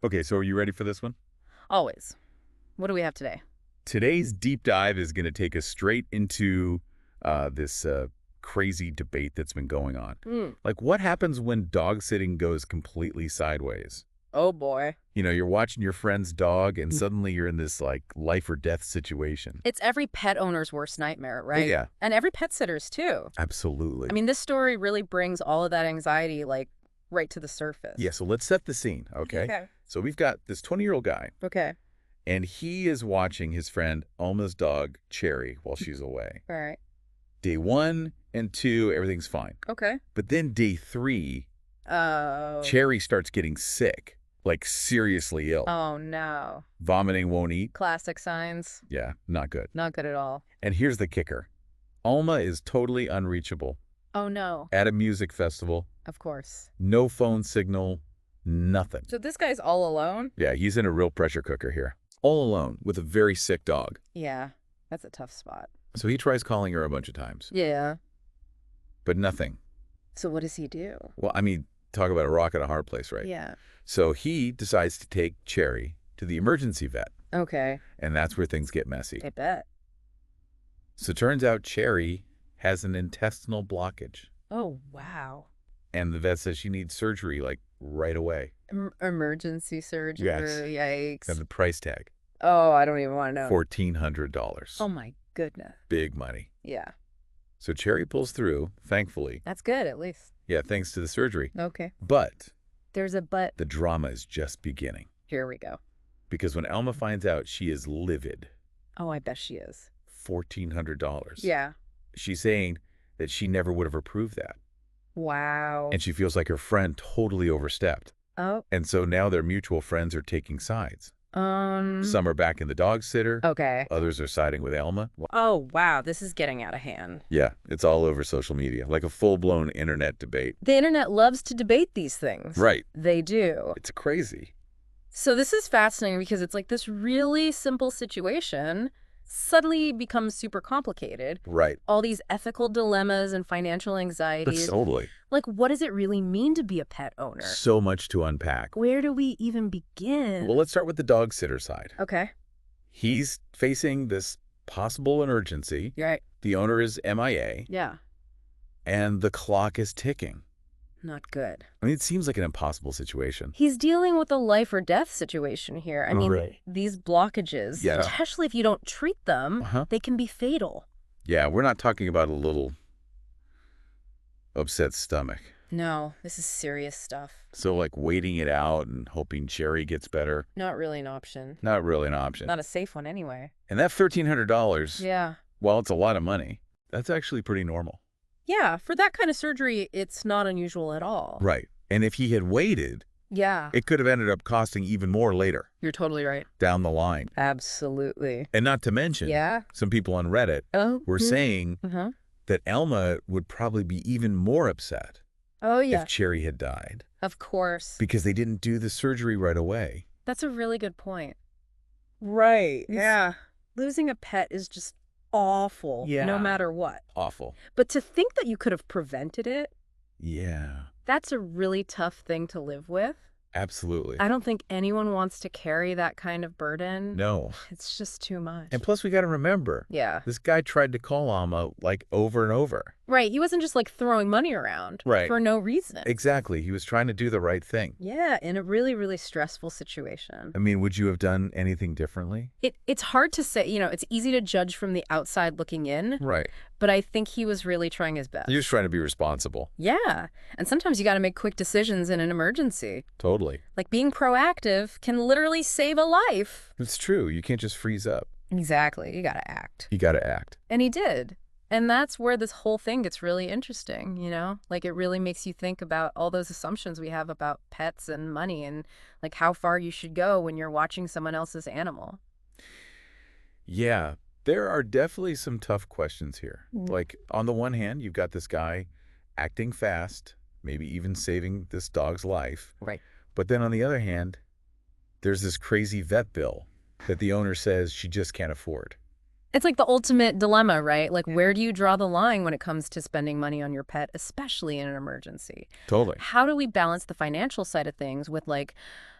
Okay, so are you ready for this one? Always. What do we have today? Today's deep dive is going to take us straight into this crazy debate that's been going on. Hmm. Like, what happens when dog sitting goes completely sideways? Oh, boy. You know, you're watching your friend's dog, and suddenly you're in this, like, life or death situation. It's every pet owner's worst nightmare, Oh, right? yeah, And every pet sitter's, too. absolutely. I mean, this story really brings all of that anxiety, like, right to the surface. Yeah, so let's set the scene, okay? Okay. So we've got this 20-year-old guy, Okay. and he is watching his friend Alma's dog, Cherry, while she's away. All right. Day 1 and 2, everything's fine. Okay. But then day 3, Oh. Cherry starts getting sick, like seriously ill. Oh, no. Vomiting, won't eat. Classic signs. Yeah, not good. Not good at all. And here's the kicker. Alma is totally unreachable. Oh, no. At a music festival, Of course. no phone signal, nothing. So this guy's all alone? Yeah, he's in a real pressure cooker here. All alone with a very sick dog. Yeah. That's a tough spot. So he tries calling her a bunch of times, Yeah. but nothing. So what does he do? Well, I mean, talk about a rock and a hard place, right? Yeah. So he decides to take Cherry to the emergency vet, Okay. and that's where things get messy. I bet. So turns out Cherry has an intestinal blockage, Oh, wow. and the vet says she needs surgery, like, right away. Emergency surgery. Yes. Yikes. And the price tag, Oh, I don't even want to know. $1,400. Oh, my goodness. Big money. Yeah. So Cherry pulls through, thankfully. That's good, at least. Yeah, thanks to the surgery. Okay. But There's a but. the drama is just beginning. Here we go. Because when Alma finds out, she is livid. Oh, I bet she is. $1,400. Yeah. She's saying that she never would have approved that. Wow. And she feels like her friend totally overstepped. Oh. And so now their mutual friends are taking sides. Some are back in the dog sitter. Okay. Others are siding with Alma. Oh, wow. This is getting out of hand. Yeah, it's all over social media, like a full-blown internet debate. The internet loves to debate these things. Right. They do. It's crazy. So this is fascinating because it's like this really simple situation suddenly becomes super complicated. Right. All these ethical dilemmas and financial anxieties. Totally. Like, what does it really mean to be a pet owner? So much to unpack. Where do we even begin? Well, let's start with the dog sitter side. Okay. He's facing this possible emergency. You're right. The owner is MIA, Yeah. and the clock is ticking. Not good. I mean, it seems like an impossible situation. He's dealing with a life or death situation here. I mean, Right. these blockages, Yeah. especially if you don't treat them, Uh-huh. they can be fatal. Yeah, we're not talking about a little upset stomach. No, this is serious stuff. So, like, waiting it out and hoping Cherry gets better, Not really an option. not really an option. Not a safe one anyway. And that $1,300, Yeah. while it's a lot of money, that's actually pretty normal. Yeah, for that kind of surgery, it's not unusual at all. Right. And if he had waited, Yeah. it could have ended up costing even more later, You're totally right. down the line. Absolutely. And not to mention, Yeah. some people on Reddit Oh. were saying Uh-huh. that Alma would probably be even more upset Oh, yeah. if Cherry had died, Of course. because they didn't do the surgery right away. That's a really good point. Right. Yeah. Losing a pet is just awful. Yeah. No matter what. Awful. But to think that you could have prevented it, Yeah, that's a really tough thing to live with. absolutely. I don't think anyone wants to carry that kind of burden. No. It's just too much. And plus, we got to remember, Yeah. this guy tried to call Alma, like, over and over. Right. He wasn't just like throwing money around. Right. For no reason. Exactly. He was trying to do the right thing. Yeah. In a really, really stressful situation. I mean, would you have done anything differently? It's hard to say, it's easy to judge from the outside looking in, Right. but I think he was really trying his best. He was trying to be responsible. Yeah. And sometimes you got to make quick decisions in an emergency. Totally. Like being proactive can literally save a life. It's true. You can't just freeze up. Exactly. You got to act. You got to act. And he did. And that's where this whole thing gets really interesting, Like it really makes you think about all those assumptions we have about pets and money and like how far you should go when you're watching someone else's animal. Yeah, there are definitely some tough questions here. Mm. Like, on the one hand, you've got this guy acting fast, maybe even saving this dog's life. Right. But then on the other hand, there's this crazy vet bill that the owner says she just can't afford. It's like the ultimate dilemma, right? Like, where do you draw the line when it comes to spending money on your pet, especially in an emergency? Totally. How do we balance the financial side of things with, like,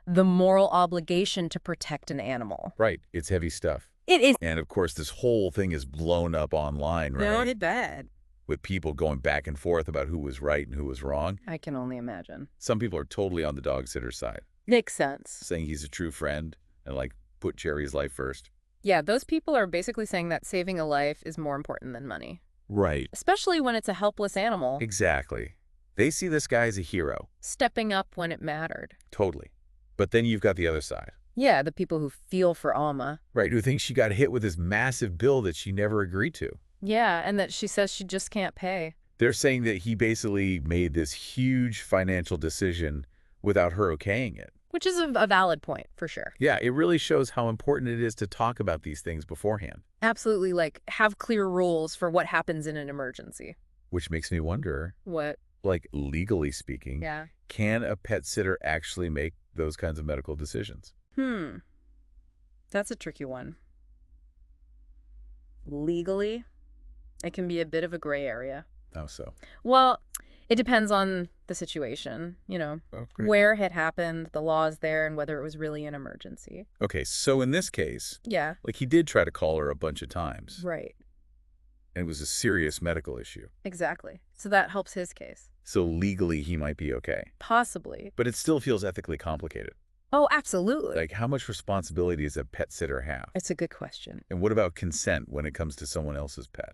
the moral obligation to protect an animal. Right. It's heavy stuff. It is And of course, this whole thing is blown up online, right? not bad. With people going back and forth about who was right and who was wrong. I can only imagine. Some people are totally on the dog sitter's side, Makes sense. saying he's a true friend and, like, put Cherry's life first. Yeah, those people are basically saying that saving a life is more important than money. Right. Especially when it's a helpless animal. Exactly. They see this guy as a hero. Stepping up when it mattered. Totally. But then you've got the other side. Yeah, the people who feel for Alma. Right, who think she got hit with this massive bill that she never agreed to. Yeah, and that she says she just can't pay. They're saying that he basically made this huge financial decision without her okaying it. Which is a valid point, for sure. Yeah, it really shows how important it is to talk about these things beforehand. Absolutely, like, have clear rules for what happens in an emergency. Which makes me wonder, What? like, legally speaking, Yeah. can a pet sitter actually make those kinds of medical decisions? That's a tricky one. Legally, it can be a bit of a gray area. How so? Well, it depends on the situation, Oh, great. where it happened, the laws there, and whether it was really an emergency. Okay, so in this case, Yeah, like, he did try to call her a bunch of times, right. and it was a serious medical issue. Exactly. So that helps his case. So legally, he might be okay. Possibly. But it still feels ethically complicated. Oh, absolutely. Like, how much responsibility does a pet sitter have? It's a good question. And what about consent when it comes to someone else's pet?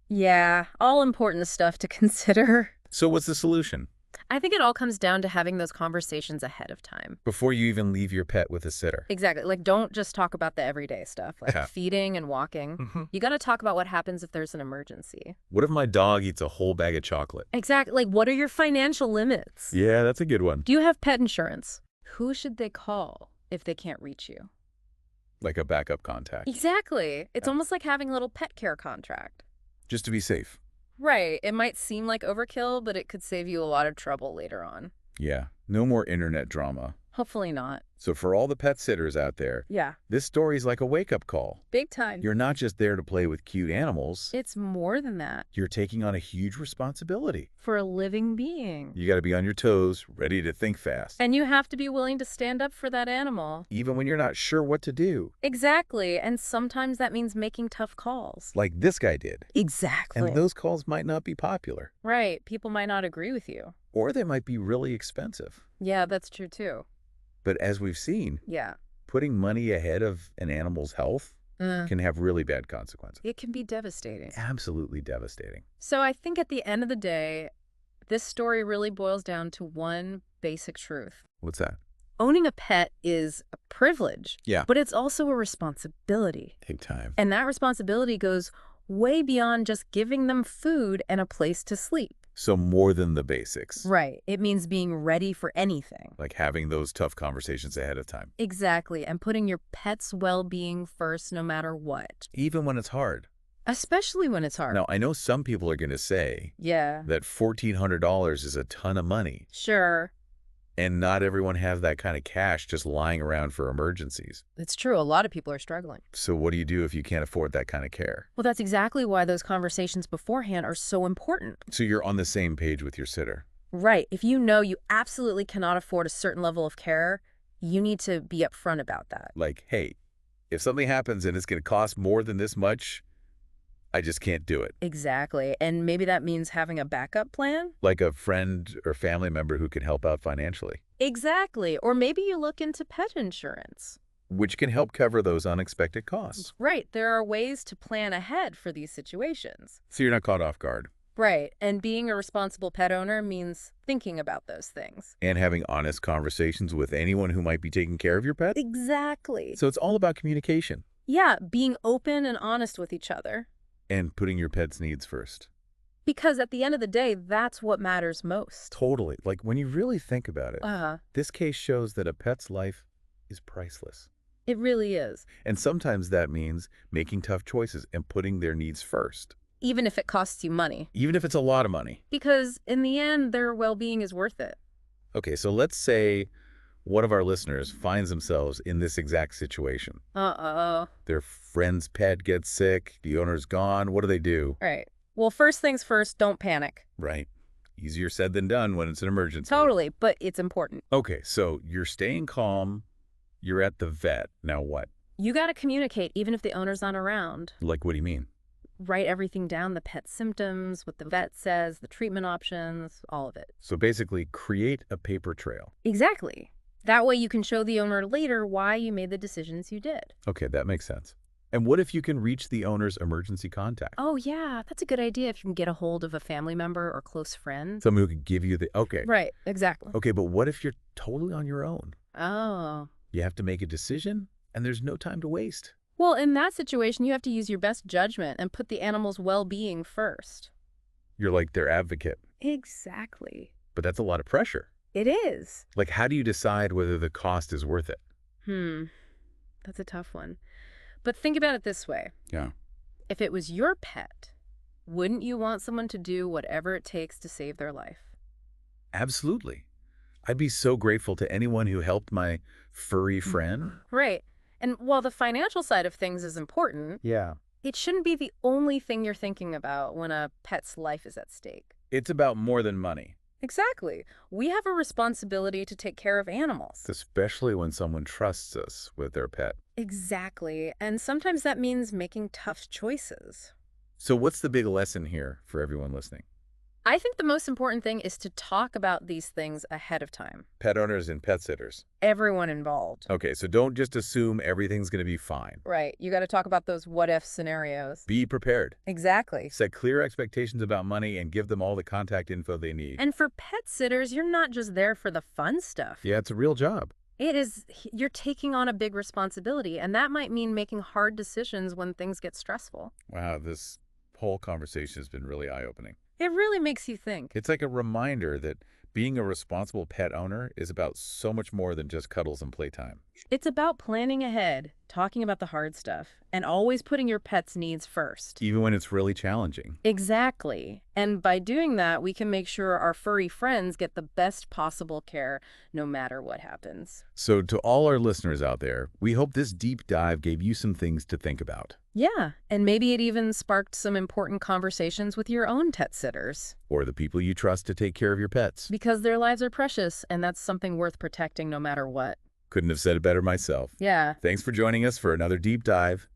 Yeah, all important stuff to consider. So what's the solution? I think it all comes down to having those conversations ahead of time. Before you even leave your pet with a sitter. Exactly. Like, don't just talk about the everyday stuff, like Yeah. feeding and walking. You got to talk about what happens if there's an emergency. What if my dog eats a whole bag of chocolate? Exactly. Like, what are your financial limits? Yeah, that's a good one. Do you have pet insurance? Who should they call if they can't reach you? Like a backup contact. Exactly. It's Yeah. almost like having a little pet care contract. Just to be safe. Right. It might seem like overkill, but it could save you a lot of trouble later on. Yeah, no more internet drama. Hopefully not. So for all the pet sitters out there, Yeah. this story's like a wake-up call. Big time. You're not just there to play with cute animals. It's more than that. You're taking on a huge responsibility. For a living being. You got to be on your toes, ready to think fast. And you have to be willing to stand up for that animal. Even when you're not sure what to do. Exactly. And sometimes that means making tough calls. Like this guy did. Exactly. And those calls might not be popular. Right. People might not agree with you. Or they might be really expensive. Yeah, that's true too. But as we've seen, Yeah. putting money ahead of an animal's health can have really bad consequences. It can be devastating. Absolutely devastating. So I think at the end of the day, this story really boils down to one basic truth. What's that? Owning a pet is a privilege. Yeah. But it's also a responsibility. Take time. And that responsibility goes way beyond just giving them food and a place to sleep. So more than the basics. Right. It means being ready for anything. Like having those tough conversations ahead of time. Exactly. And putting your pet's well-being first no matter what. Even when it's hard. Especially when it's hard. Now, I know some people are going to say Yeah. that $1,400 is a ton of money. Sure. And not everyone has that kind of cash just lying around for emergencies. It's true. A lot of people are struggling. So what do you do if you can't afford that kind of care? Well, that's exactly why those conversations beforehand are so important. So you're on the same page with your sitter. Right. If you know you absolutely cannot afford a certain level of care, you need to be upfront about that. Like, hey, if something happens and it's going to cost more than this much, I just can't do it. Exactly. And maybe that means having a backup plan? Like a friend or family member who can help out financially. Exactly. Or maybe you look into pet insurance. Which can help cover those unexpected costs. Right. There are ways to plan ahead for these situations. So you're not caught off guard. Right. And being a responsible pet owner means thinking about those things. And having honest conversations with anyone who might be taking care of your pet. Exactly. So it's all about communication. Yeah, being open and honest with each other. And putting your pet's needs first. Because at the end of the day, that's what matters most. Totally. Like when you really think about it, Uh-huh. this case shows that a pet's life is priceless. It really is. And sometimes that means making tough choices and putting their needs first. Even if it costs you money. Even if it's a lot of money. Because in the end, their well-being is worth it. Okay, so let's say one of our listeners finds themselves in this exact situation. Uh-oh. Their friend's pet gets sick, the owner's gone. What do they do? Right. Well, first things first, don't panic. Right. Easier said than done when it's an emergency. Totally, but it's important. Okay, so you're staying calm, You're at the vet. Now what? You got to communicate even if the owner's not around. Like, what do you mean? Write everything down, the pet symptoms, what the vet says, the treatment options, all of it. So basically, create a paper trail. Exactly. That way you can show the owner later why you made the decisions you did. Okay, that makes sense. And what if you can reach the owner's emergency contact? Oh, yeah, that's a good idea if you can get a hold of a family member or close friend. Someone who could give you the... Okay. Right, exactly. Okay, but what if you're totally on your own? Oh. You have to make a decision, and there's no time to waste. Well, in that situation, you have to use your best judgment and put the animal's well-being first. You're like their advocate. Exactly. But that's a lot of pressure. It is. Like, how do you decide whether the cost is worth it? That's a tough one. But think about it this way. Yeah. If it was your pet, wouldn't you want someone to do whatever it takes to save their life? Absolutely. I'd be so grateful to anyone who helped my furry friend. Right. And while the financial side of things is important, Yeah. it shouldn't be the only thing you're thinking about when a pet's life is at stake. It's about more than money. Exactly. We have a responsibility to take care of animals. Especially when someone trusts us with their pet. Exactly. And sometimes that means making tough choices. So what's the big lesson here for everyone listening? I think the most important thing is to talk about these things ahead of time. Pet owners and pet sitters. Everyone involved. Okay, so don't just assume everything's going to be fine. Right. You got to talk about those what-if scenarios. Be prepared. Exactly. Set clear expectations about money and give them all the contact info they need. And for pet sitters, you're not just there for the fun stuff. Yeah, it's a real job. It is, you're taking on a big responsibility, and that might mean making hard decisions when things get stressful. Wow, this whole conversation has been really eye-opening. It really makes you think. It's like a reminder that being a responsible pet owner is about so much more than just cuddles and playtime. It's about planning ahead, talking about the hard stuff, and always putting your pet's needs first. Even when it's really challenging. Exactly. And by doing that, we can make sure our furry friends get the best possible care no matter what happens. So to all our listeners out there, we hope this deep dive gave you some things to think about. Yeah, and maybe it even sparked some important conversations with your own pet sitters. Or the people you trust to take care of your pets. Because their lives are precious, and that's something worth protecting no matter what. Couldn't have said it better myself. Yeah. Thanks for joining us for another deep dive.